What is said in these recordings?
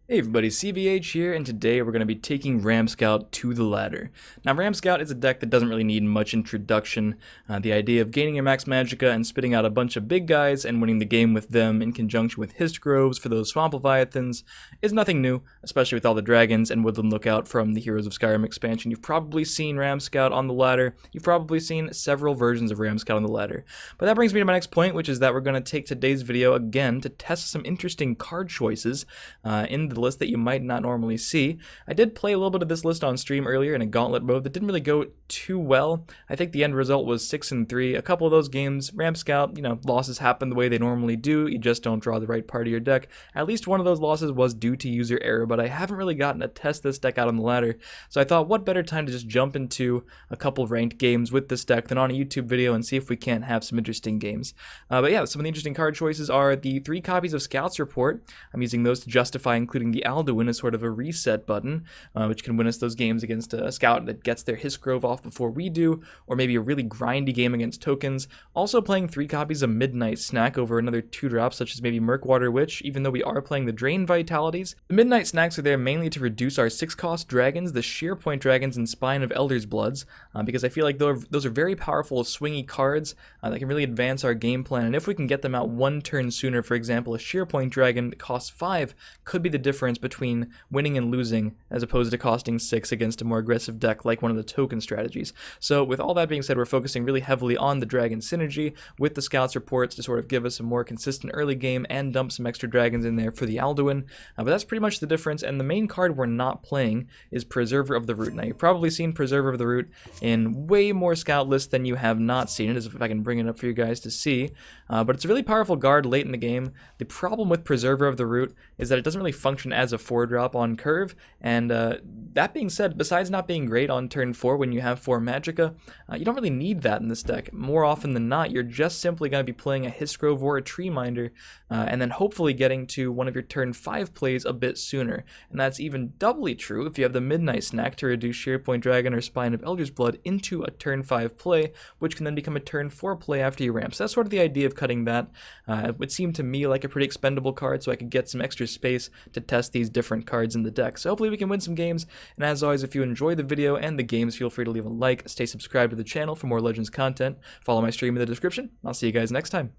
Hey everybody, CVH here, and today we're going to be taking Ram Scout to the ladder. Now, Ram Scout is a deck that doesn't really need much introduction. The idea of gaining your max magicka and spitting out a bunch of big guys and winning the game with them in conjunction with Hist Groves for those Swamp Leviathans is nothing new, especially with all the dragons and Woodland Lookout from the Heroes of Skyrim expansion. You've probably seen Ram Scout on the ladder. You've probably seen several versions of Ram Scout on the ladder. But that brings me to my next point, which is that we're going to take today's video again to test some interesting card choices in the list that you might not normally see. I did play a little bit of this list on stream earlier in a gauntlet mode that didn't really go too well. I think the end result was 6-3. A couple of those games, Ram Scout, losses happen the way they normally do. You just don't draw the right part of your deck. At least one of those losses was due to user error, but I haven't really gotten to test this deck out on the ladder. So I thought, what better time to just jump into a couple ranked games with this deck than on a YouTube video and see if we can't have some interesting games. But yeah, some of the interesting card choices are the 3 copies of Scout's Report. I'm using those to justify including the Alduin as sort of a reset button, which can win us those games against a scout that gets their Hist Grove off before we do, or maybe a really grindy game against tokens. Also playing 3 copies of Midnight Snack over another 2 drops, such as maybe Murkwater Witch, even though we are playing the Drain Vitalities. The Midnight Snacks are there mainly to reduce our 6-cost dragons, the Sheer Point Dragons and Spine of Elder's Bloods, because I feel like those are very powerful swingy cards that can really advance our game plan, and if we can get them out 1 turn sooner, for example, a Sheer Point Dragon that costs 5 could be the difference between winning and losing, as opposed to costing 6 against a more aggressive deck like one of the token strategies. So with all that being said, we're focusing really heavily on the dragon synergy with the Scouts Reports to sort of give us a more consistent early game and dump some extra dragons in there for the Alduin. But that's pretty much the difference, and the main card we're not playing is Preserver of the Root. Now, you've probably seen Preserver of the Root in way more Scout lists than you have not seen it, as if I can bring it up for you guys to see. But it's a really powerful guard late in the game. The problem with Preserver of the Root is that it doesn't really function as a 4-drop on curve, and that being said, besides not being great on turn 4 when you have 4 magicka, you don't really need that in this deck. More often than not, you're just simply going to be playing a Hist Grove or a Tree Minder, and then hopefully getting to one of your turn 5 plays a bit sooner. And that's even doubly true if you have the Midnight Snack to reduce Sheer Point Dragon or Spine of Elder's Blood into a turn 5 play, which can then become a turn 4 play after you ramp. So that's sort of the idea of cutting that. It would seem to me like a pretty expendable card, so I could get some extra space to test these different cards in the deck. So hopefully we can win some games, and as always, if you enjoy the video and the games, feel free to leave a like, stay subscribed to the channel for more Legends content, follow my stream in the description. I'll see you guys next time.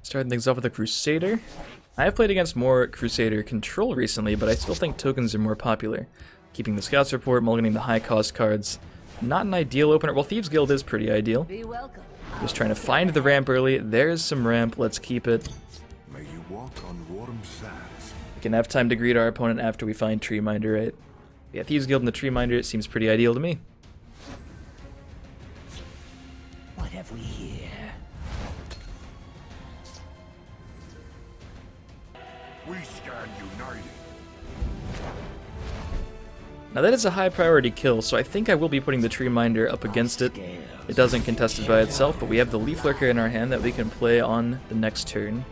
Starting things off with a Crusader. I have played against more Crusader control recently, but I still think tokens are more popular. Keeping the Scouts Report, mulliganing the high cost cards. Not an ideal opener. Well, Thieves Guild is pretty ideal. Just trying to find the ramp early. There's some ramp. Let's keep it. May you walk on warm sands. We can have time to greet our opponent after we find Tree Minder, right? Yeah, Thieves Guild and the Tree Minder, it seems pretty ideal to me. What have we here? We stand united. Now that is a high priority kill, so I think I will be putting the Tree Minder up against it. It doesn't contest it by itself, but we have the Leaf Lurker in our hand that we can play on the next turn.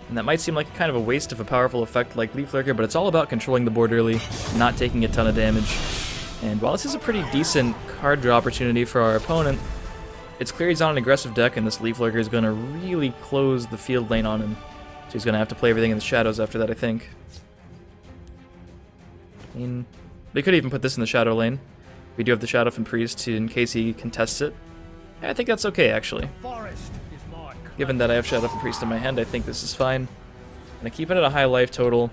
And that might seem like kind of a waste of a powerful effect like Leaf Lurker, but it's all about controlling the board early, not taking a ton of damage. And while this is a pretty decent card draw opportunity for our opponent, it's clear he's on an aggressive deck, and this Leaf Lurker is going to really close the field lane on him. So he's going to have to play everything in the shadows after that, I think. I mean, they could even put this in the shadow lane. We do have the Shadow from Priest in case he contests it. I think that's okay, actually. Given that I have Shadow from Priest in my hand, I think this is fine. And I keep it at a high life total.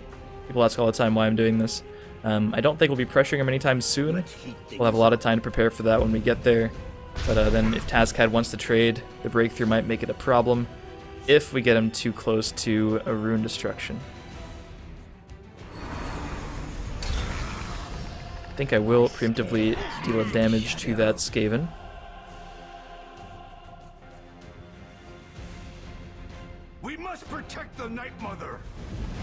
People ask all the time why I'm doing this. I don't think we'll be pressuring him anytime soon. We'll have a lot of time to prepare for that when we get there. But then if Tazcad wants to trade, the breakthrough might make it a problem if we get him too close to a Rune Destruction. I think I will preemptively deal damage to that Skaven. We must protect the Night Mother.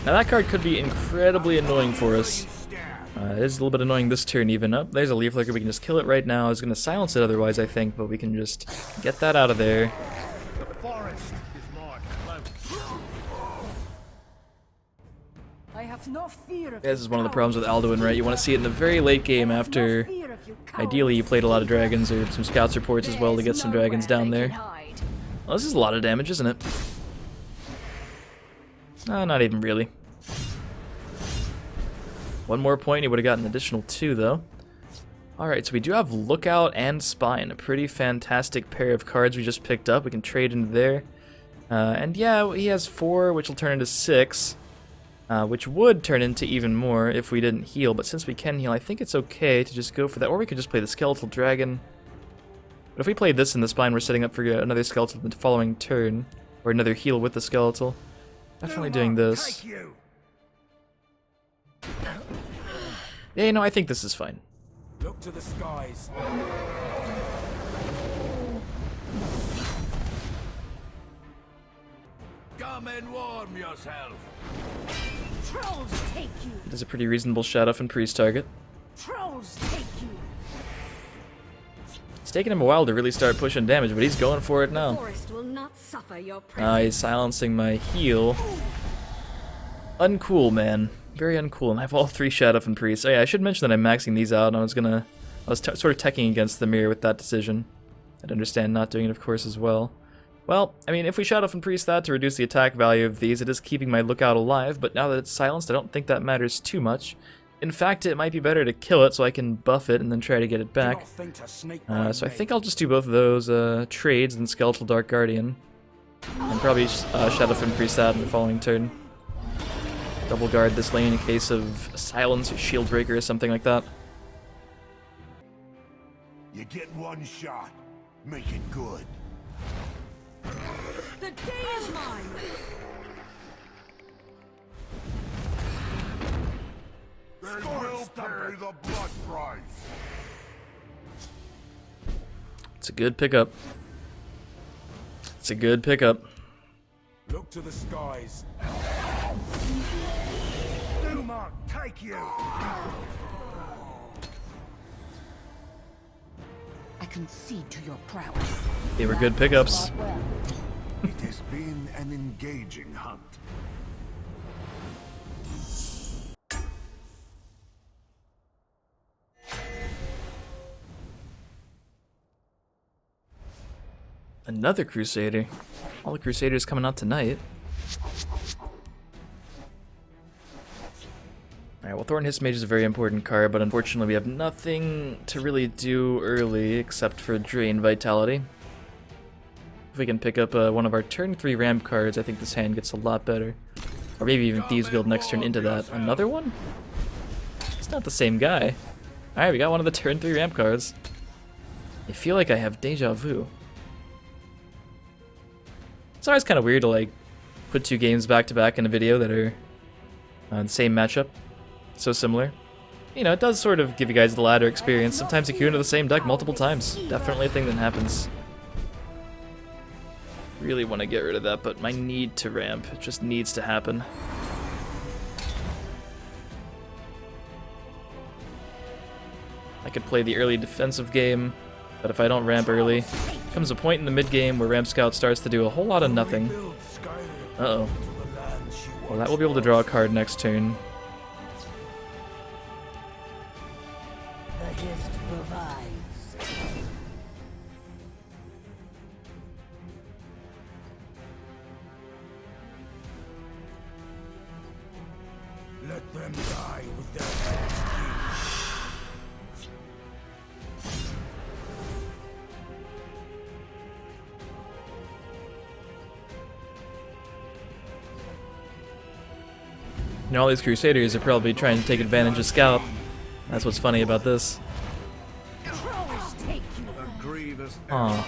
Now that card could be incredibly annoying for us. It is a little bit annoying this turn even. Up. There's a Leaf Lurker, we can just kill it right now. I was going to silence it otherwise, I think, but we can just get that out of there. The forest is marked. I have no fear of This is one of the problems with Alduin, right? You want to see it in the very late game after, ideally, you played a lot of dragons or some Scouts Reports as well to get some dragons down there. Well, this is a lot of damage, isn't it? Not even really. One more point, he would have gotten an additional 2, though. Alright, so we do have Lookout and Spine, a pretty fantastic pair of cards we just picked up. We can trade into there. And yeah, he has 4, which will turn into 6, which would turn into even more if we didn't heal. But since we can heal, I think it's okay to just go for that. Or we could just play the Skeletal Dragon. But if we play this in the Spine, we're setting up for another Skeletal the following turn. Or another heal with the Skeletal. Definitely doing this. Yeah, you know, I think this is fine. Look to the skies. Come and warm yourself. Trolls take you. It is a pretty reasonable Shadow and Priest target. Trolls take you. It's taken him a while to really start pushing damage, but he's going for it now. Forest will not suffer your presence. He's silencing my heal. Uncool, man. Very uncool, and I have all 3 Shadow and Priest. Oh yeah, I should mention that I'm maxing these out, and I was sort of teching against the mirror with that decision. I'd understand not doing it, of course, as well. Well, I mean, if we Shadow and Priest that to reduce the attack value of these, it is keeping my Lookout alive, but now that it's silenced, I don't think that matters too much. In fact, it might be better to kill it so I can buff it and then try to get it back. So I think I'll just do both of those trades and Skeletal Dark Guardian. And probably Shadow and Priest that in the following turn. Double guard this lane in case of silence or shield breaker or something like that. You get one shot. Make it good. The day is mine. They will pay the blood price. It's a good pickup. It's a good pickup. Look to the skies. Duma, take you. I concede to your prowess. They were good pickups. It has been an engaging hunt. Another Crusader. All the Crusaders coming out tonight. Alright, well, Thorn Hiss Mage is a very important card, but unfortunately we have nothing to really do early except for Drain Vitality. If we can pick up one of our turn 3 ramp cards, I think this hand gets a lot better. Or maybe even Thieves Guild next turn into that. Another one? It's not the same guy. Alright, we got one of the turn 3 ramp cards. I feel like I have deja vu. It's always kind of weird to like put 2 games back to back in a video that are the same matchup. So similar. You know, it does sort of give you guys the ladder experience. Sometimes you queue into the same deck multiple times. Definitely a thing that happens. Really want to get rid of that, but my need to ramp, it just needs to happen. I could play the early defensive game, but if I don't ramp early, comes a point in the mid game where Ramp Scout starts to do a whole lot of nothing. Uh-oh. Well, that will be able to draw a card next turn. The Hist provides. Let them die with their heads. You know, all these Crusaders are probably trying to take advantage of Scout. That's what's funny about this. Trolls take you. A grievous Aw.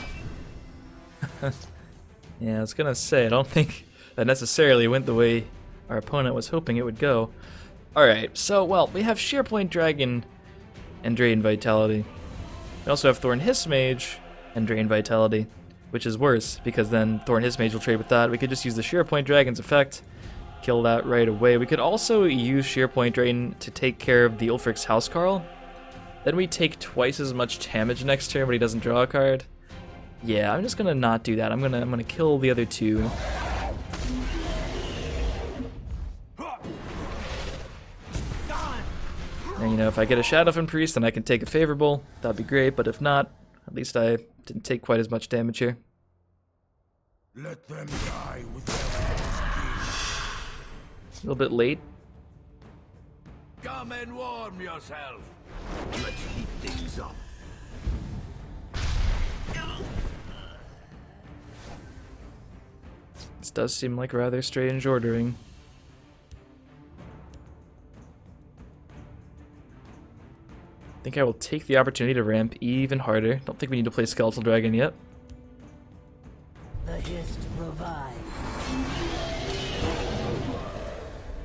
Yeah, I was gonna say, I don't think that necessarily went the way our opponent was hoping it would go. Alright, so, well, we have Shearpoint Dragon and Drain Vitality. We also have Thorn Hiss Mage and Drain Vitality, which is worse, because then Thorn Hiss Mage will trade with that. We could just use the Shearpoint Dragon's effect, kill that right away. We could also use Shearpoint Drain to take care of the Ulfric's Housecarl. Then we take twice as much damage next turn, but he doesn't draw a card. Yeah, I'm just gonna not do that. I'm gonna kill the other 2. And you know, if I get a Shadow and Priest, then I can take a favorable. That'd be great, but if not, at least I didn't take quite as much damage here. Let them die with their force A little bit late. Come and warm yourself. Let's heat things up. This does seem like rather strange ordering. I think I will take the opportunity to ramp even harder. Don't think we need to play Skeletal Dragon yet. The Hist revives.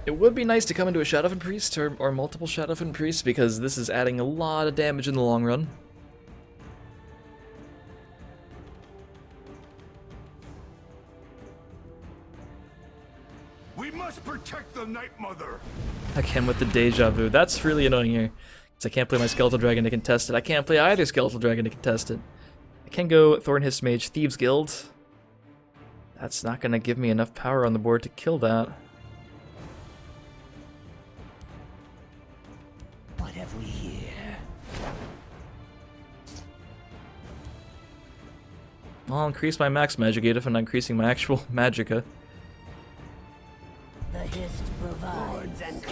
It would be nice to come into a Shadowfen Priest or multiple Shadowfen Priests because this is adding a lot of damage in the long run. We must protect the Night Mother. Again with the deja vu. That's really annoying here. Because I can't play my Skeletal Dragon to contest it. I can't play either Skeletal Dragon to contest it. I can go Thornhist Mage Thieves Guild. That's not going to give me enough power on the board to kill that. What have we here? I'll increase my max Magicate if I'm not increasing my actual Magicka. The Hist revives. And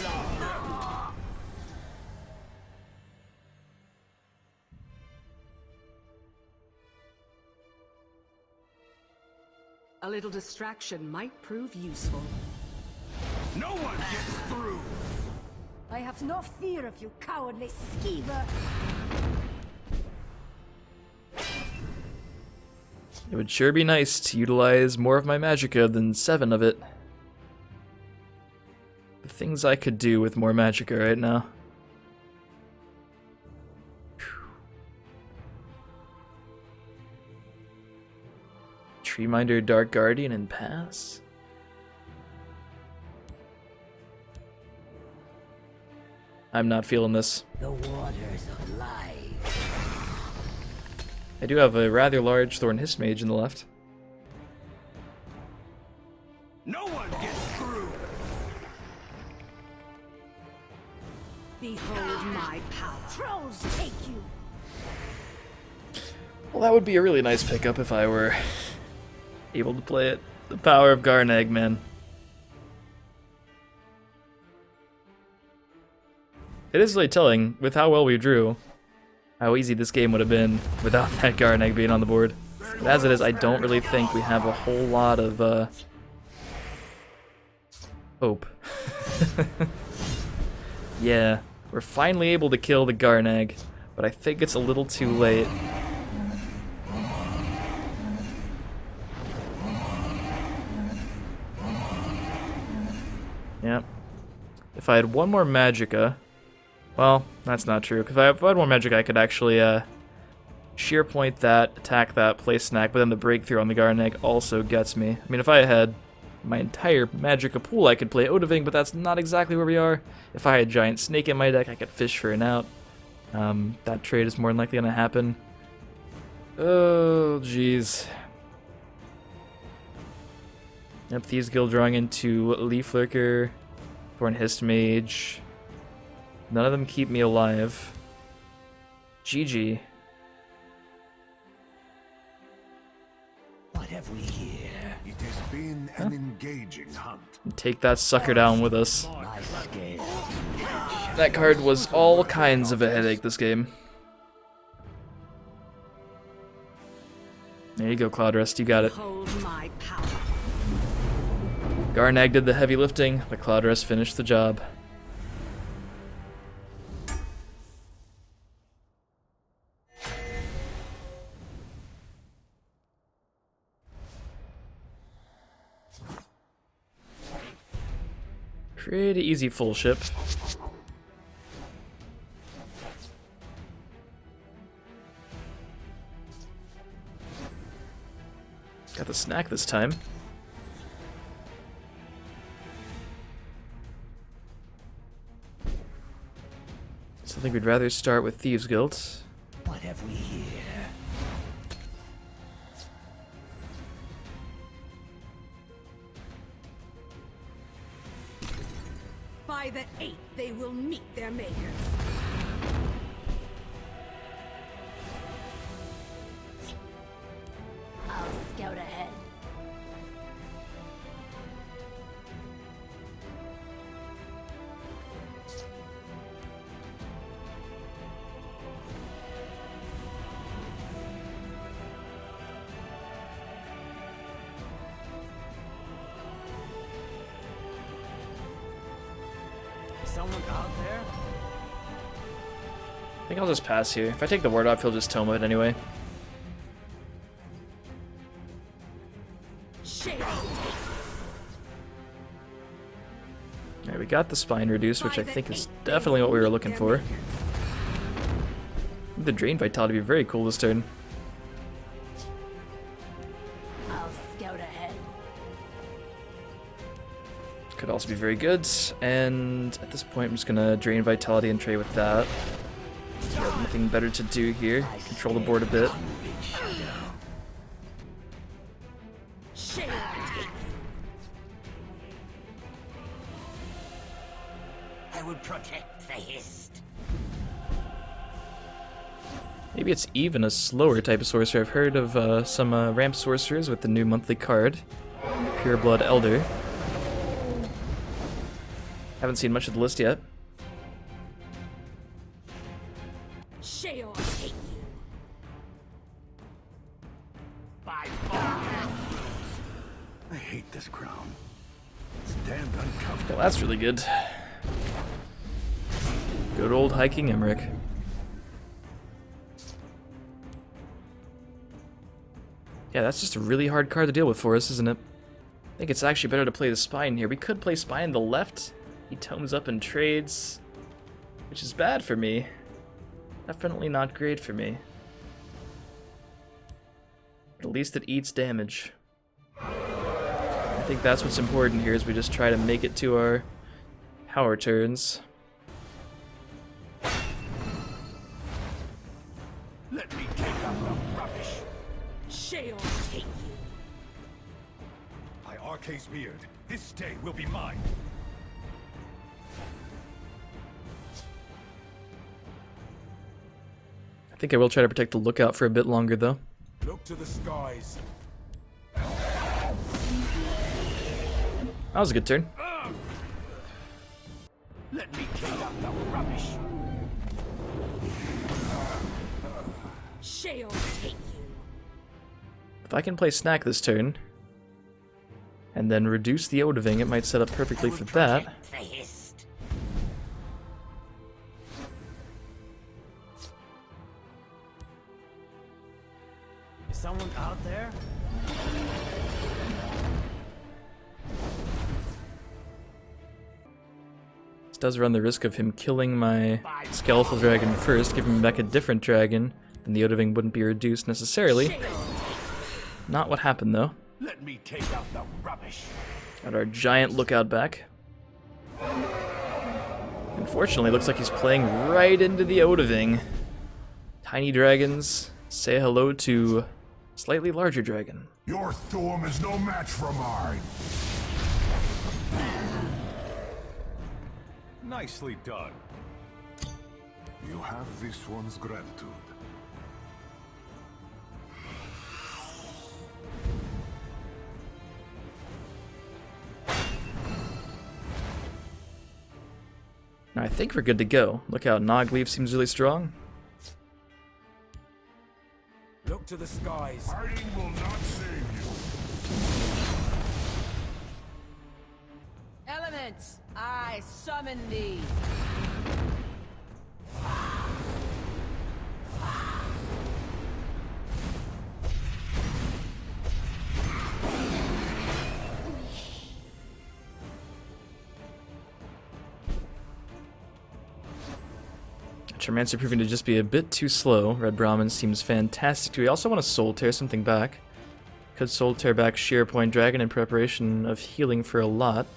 A little distraction might prove useful. No one gets through. I have no fear of you, cowardly skeever. It would sure be nice to utilize more of my Magicka than 7 of it. The things I could do with more Magicka right now. Treeminder, Dark Guardian, and pass? I'm not feeling this. The waters of life. I do have a rather large Thornhist Mage in the left. No one gets through. Behold my power. Trolls take you. Well, that would be a really nice pickup if I were able to play it. The power of Garnag, man. It is really telling, with how well we drew, how easy this game would have been without that Garnag being on the board. But as it is, I don't really think we have a whole lot of hope. Yeah, we're finally able to kill the Garnag, but I think it's a little too late. Yep. If I had one more Magicka... Well, that's not true. If I had one more Magicka, I could actually sheer point that, attack that, play Snack, but then the breakthrough on the Garnag also gets me. I mean, if I had my entire Magicka pool, I could play Odahviing, but that's not exactly where we are. If I had Giant Snake in my deck, I could fish for an out. That trade is more than likely going to happen. Oh, jeez. Yep, Thieves Guild drawing into Leaf Lurker, Thornhist Mage. None of them keep me alive. GG. What have we here? It has been an engaging hunt. Take that sucker down with us. My scale. That card was all kinds of a headache this game. There you go, Cloudrest, you got it. Behold my power. Garnag did the heavy lifting, but Cloudrest finished the job. Pretty easy full ship. Got the snack this time. So I think we'd rather start with Thieves Guild. What have we here? By the 8th, they will meet their makers. I'll scout ahead. someone out there? I think I'll just pass here. If I take the ward off, he'll just tome it anyway. Alright, we got the spine reduced, which I think is definitely what we were looking for. The drain vitality would be very cool this turn. I'll scout ahead. Could also be very good. And at this point, I'm just gonna drain vitality and trade with that. We have nothing better to do here. Control the board a bit. I will protect the hist. Maybe it's even a slower type of sorcerer. I've heard of some ramp sorcerers with the new monthly card, Pure Blood Elder. Haven't seen much of the list yet. Sheol hate you. By far. I hate this crown. It's damned uncomfortable. Well, that's really good. Good old hiking Emmerich. Yeah, that's just a really hard card to deal with for us, isn't it? I think it's actually better to play the spine here. We could play spine on the left. He tomes up and trades, which is bad for me. Definitely not great for me. But at least it eats damage. I think that's what's important here, is we just try to make it to our power turns. Let me take out the rubbish. Sheol hate you. By Arca's beard, this day will be mine. I think I will try to protect the lookout for a bit longer, though. Look to the skies. That was a good turn. Let me take out the rubbish. Sheol hate you. If I can play Snack this turn, and then reduce the Odahviing, it might set up perfectly for that. The hist. Is someone out there? This does run the risk of him killing my skeletal dragon first, giving me back a different dragon, then the Odahviing wouldn't be reduced necessarily. Not what happened though. Let me take out the rubbish. Got our giant lookout back. Unfortunately, looks like he's playing right into the Odahviing. Tiny dragons, say hello to slightly larger dragon. Your storm is no match for mine. Nicely done. You have this one's gratitude. Now I think we're good to go. Look how Nogleaf seems really strong. Look to the skies. Hiding will not save you. Elements, I summon thee. Charmancer proving to just be a bit too slow. Red Brahmin seems fantastic. Do we also want to Soul Tear something back? Could Soul Tear back Sheer Point Dragon in preparation of healing for a lot.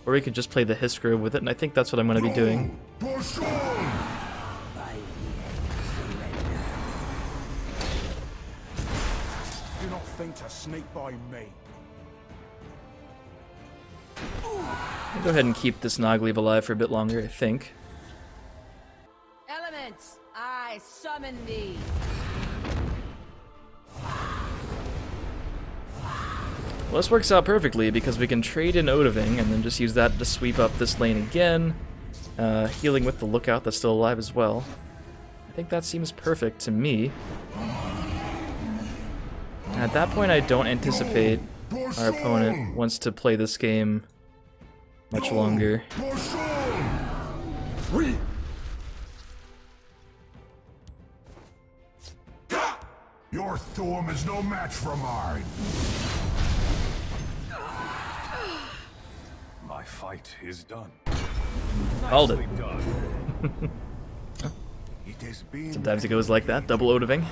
Or we could just play the Hiskra with it, and I think that's what I'm going to be doing. Push on! Do not think to sneak by me. I'll go ahead and keep this Nogleaf alive for a bit longer, I think. Elements, I summon thee. Well, this works out perfectly because we can trade in Odahviing and then just use that to sweep up this lane again, healing with the lookout that's still alive as well. I think that seems perfect to me. And at that point, I don't anticipate our opponent wants to play this game much longer. Push on! Your storm is no match for mine. My fight is done. Called it. Nicely done. It has been Sometimes it goes like that, double Odahviing.